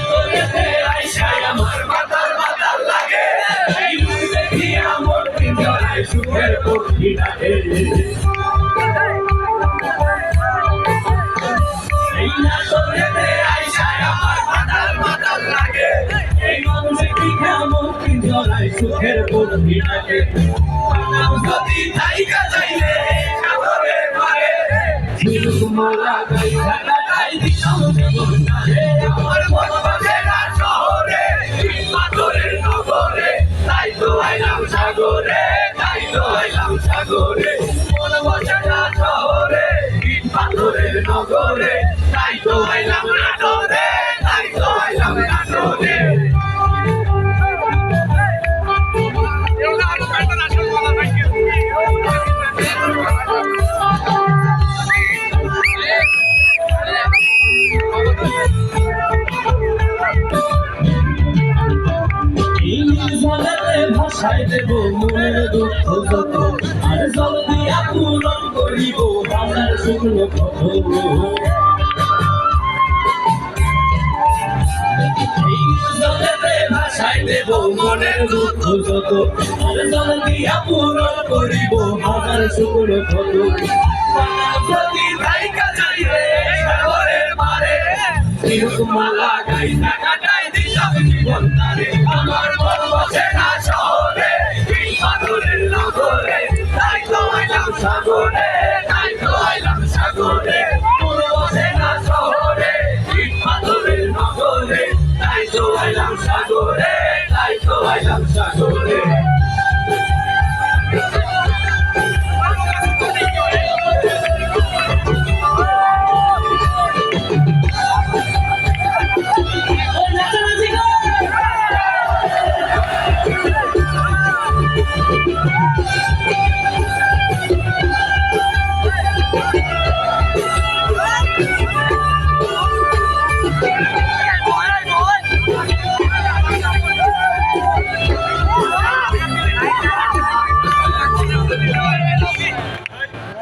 তোরেতে আইসায় আমার মাতাল মাতাল লাগে এই রূপ দেখিয়া মোর পিঞ্জরায় সুখের পক্ষী ডাকে এই না তোরেতে আইসায় আমার মাতাল মাতাল লাগে এই মানুষ দেখিয়া মোর পিঞ্জরায় সুখের পক্ষী ডাকে যদি তাইকা চাইলে সাগরে পারে ঝিনুকমালা গাইছা গাই দিতাম জীবনটারে আমার মন বাজে না শহরে পাথরের নগরে তাই তো আইলাম সাগরে তাই তো আইলাম সাগরে মন বাজে না শহরে পাথরের নগরে তাই তো আইলাম নাটোরে তাই তো আইলাম নাটোরে ভাষায় দেব মনের দুঃখ যত আর জল দিয়া পূরণ করিব বাংলার শুকনো ক্ষত ভাষায় দেব মনের দুঃখ যত আর জল দিয়া পূরণ করিব বাংলার শুকনো ক্ষত যদি তাইকা চাইবে সাগরের পারে ঝিনুকমালা গাইছা কাটাই দিতাম জীবনটারে আমার মন বসে না শহরে পাথরের নগরে তাই তো আইলাম সাগরে তাই তো আইলাম সাগরে মন বসে না শহরে পাথরের নগরে তাই তো আইলাম সাগরে তাই তো আইলাম সাগরে